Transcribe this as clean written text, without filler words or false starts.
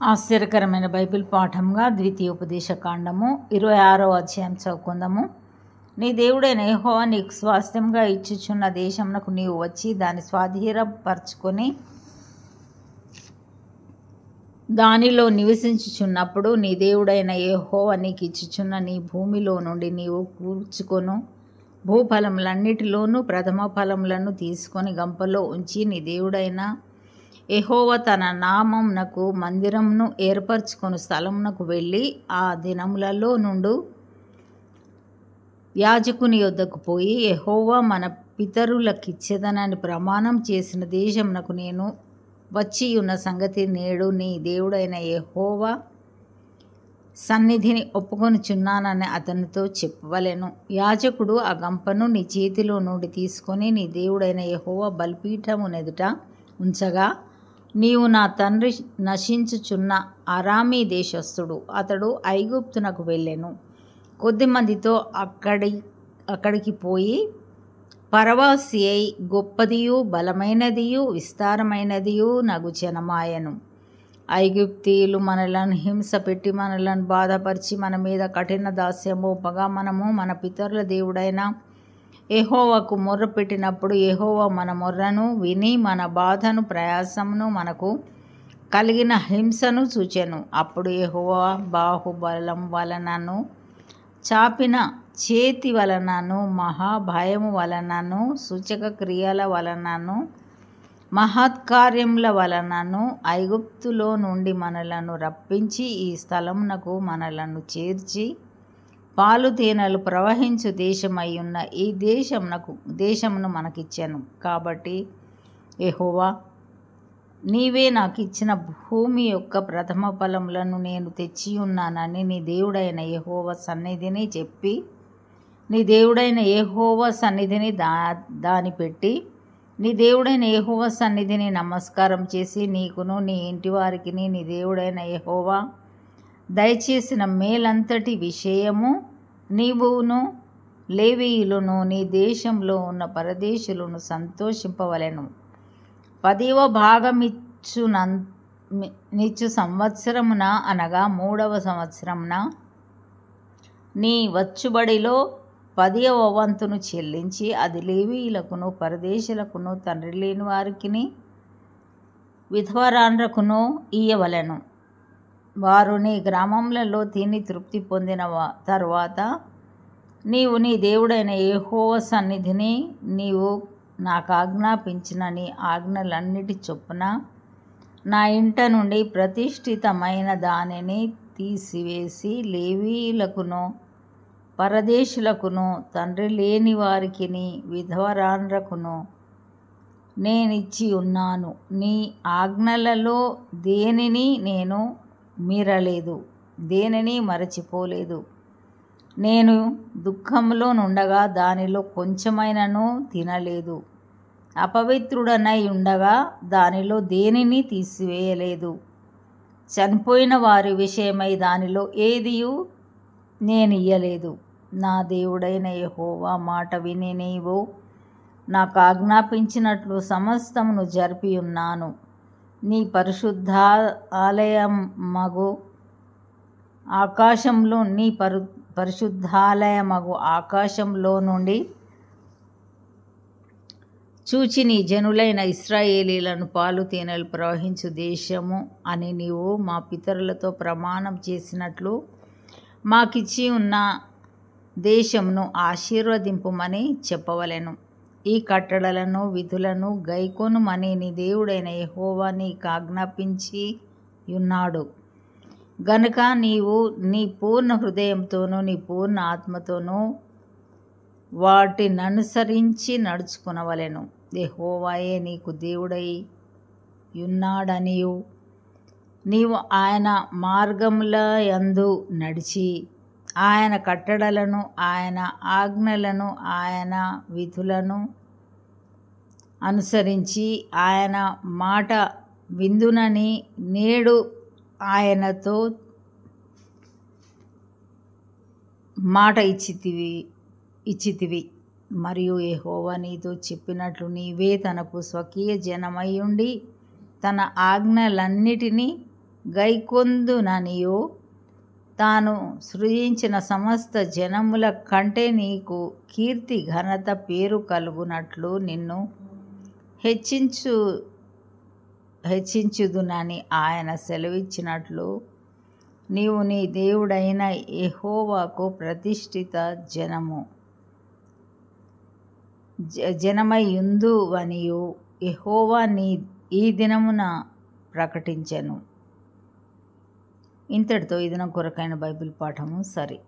ఆశ్చర్యకరమైన బైబిల్ పాఠంగా ద్వితీయోపదేశకాండము 26వ అధ్యాయం చదువుకుందాము. నీ దేవుడైన యెహోవా నీకు స్వాస్థ్యంగా ఇచ్చుచున్న దేశమునకు నీవు వచ్చి దాన్ని స్వాధీనపరచుకొని దానిలో నివసించుచున్నప్పుడు నీ దేవుడైన యెహోవా నీకు ఇచ్చుచున్న నీ భూమిలో నుండి నీవు కూర్చుకొను భూఫలములన్నిటిలోనూ ప్రథమ ఫలములను తీసుకొని గంపలో ఉంచి నీ దేవుడైన యెహోవా తన నామమునకు మందిరమును ఏర్పరచుకొని స్థలమునకు వెళ్ళి ఆ దినములలో నుండి యాజకుని యొద్దకు పోయి యెహోవా మన పితరులకిచ్చెదనని ప్రమాణం చేసిన దేశమునకు నేను వచ్చి ఉన్న సంగతి నేడు నీ దేవుడైన యెహోవా సన్నిధిని ఒప్పుకొనుచున్నానని అతనితో చెప్పవలెను. యాజకుడు ఆ గంపను నీ చేతిలో నుండి తీసుకొని నీ దేవుడైన యెహోవా బలిపీఠమునెదుట ఉంచగా, నీవు నా తండ్రి నశించుచున్న అరామీ దేశస్థుడు, అతడు ఐగుప్తునకు వెళ్ళెను. కొద్దిమందితో అక్కడికి పోయి పరవాసి అయి గొప్పదియు బలమైనదియు విస్తారమైనదియు నగు జనమాయను. ఐగుప్తీయులు మనలను హింస పెట్టి మనలను బాధపరిచి మన మీద కఠిన దాస్యం మోపగా మనము మన పితరుల దేవుడైన యెహోవాకు మొర్ర పెట్టినప్పుడు యెహోవా మన మొర్రను విని మన బాధను ప్రయాసమును మనకు కలిగిన హింసను చూచెను. అప్పుడు యెహోవా బాహుబలం వలనను చాపిన చేతి వలనను మహాభయము వలనను సూచక క్రియల వలనను మహత్కార్యముల వలనను ఐగుప్తులో నుండి మనలను రప్పించి ఈ స్థలమునకు మనలను చేర్చి పాలు తేనెలు ప్రవహించు దేశమయ్యున్న ఈ దేశమును మనకిచ్చాను. కాబట్టి యెహోవా నీవే నాకు ఇచ్చిన భూమి యొక్క ప్రథమ ఫలములను నేను తెచ్చి ఉన్నానని నీ దేవుడైన యెహోవా సన్నిధిని చెప్పి నీ దేవుడైన యెహోవా సన్నిధిని దాని పెట్టి నీ దేవుడైన యెహోవా సన్నిధిని నమస్కారం చేసి నీకును నీ ఇంటి వారికి నీ దేవుడైన యెహోవా దయచేసిన మేలంతటి విషయము నీవును లేవీయులను నీ దేశంలో ఉన్న పరదేశులను సంతోషింపవలెను. 10వ భాగమిచ్చు సంవత్సరమున అనగా 3వ సంవత్సరమున నీ వచ్చుబడిలో 10వ వంతును చెల్లించి అది లేవీయులకును పరదేశులకును తండ్రి లేని వారికిని విధవరాండ్రకును ఇయ్యవలెను. వారు నీ గ్రామములలో తిని తృప్తి పొందిన తరువాత నీవు నీ దేవుడైన యెహోవా సన్నిధిని నీవు నాకు ఆజ్ఞాపించిన నీ ఆజ్ఞలన్నిటి చొప్పున నా ఇంట నుండి ప్రతిష్ఠితమైన దానిని తీసివేసి లేవీయులకును పరదేశులకును తండ్రి లేని వారికిని విధవరాండ్రకును నేనిచ్చి ఉన్నాను. నీ ఆజ్ఞలలో దేనిని నేను మీరలేదు, దేనిని మరచిపోలేదు. నేను దుఃఖంలో నుండగా దానిలో కొంచెమైనను తినలేదు, అపవిత్రుడనై ఉండగా దానిలో దేనిని తీసివేయలేదు. చనిపోయిన వారి విషయమై దానిలో ఏదియు నేనియ్యలేదు. నా దేవుడైన యెహోవా మాట విని నీవు నాకు ఆజ్ఞాపించినట్లు సమస్తమును జరిపి ఉన్నాను. నీ పరిశుద్ధాలయమగు ఆకాశంలో నుండి చూచి నీ జనులైన ఇశ్రాయేలీలను పాలు తేనెలు ప్రవహించు దేశము అని నీవు మా పితరులతో ప్రమాణం చేసినట్లు మాకిచ్చి ఉన్న దేశమును ఆశీర్వదింపుమని చెప్పవలెను. ఈ కట్టడలను విధులను గైకొనుమని నీ దేవుడైన యెహోవా నీకు ఆజ్ఞాపించి ఉన్నాడు గనుక నీవు నీ పూర్ణ హృదయంతోనూ నీ పూర్ణ ఆత్మతోనూ వాటిననుసరించి నడుచుకునవలెను. యెహోవాయే నీకు దేవుడై ఉన్నాడనియు నీవు ఆయన మార్గముల యందు నడిచి ఆయన కట్టడలను ఆయన ఆజ్ఞలను ఆయన విధులను అనుసరించి ఆయన మాట విందునని నేడు ఆయనతో మాట ఇచ్చితివి. మరియు యెహోవా నీతో చెప్పినట్లు నీవే తనకు స్వకీయ జనమై ఉండి తన ఆజ్ఞలన్నిటినీ గైకొందుననియు తాను సృజించిన సమస్త జనముల కంటే నీకు కీర్తి ఘనత పేరు కలుగునట్లు నిన్ను హెచ్చించుదునని ఆయన సెలవిచ్చినట్లు నీవు నీ దేవుడైన యెహోవాకు ప్రతిష్ఠిత జనమయ్యుందువనియు యెహోవా ఈ దినమున ప్రకటించెను. ఇంతటితో ఈ దినం కొరకైన బైబిల్ పాఠము సరి.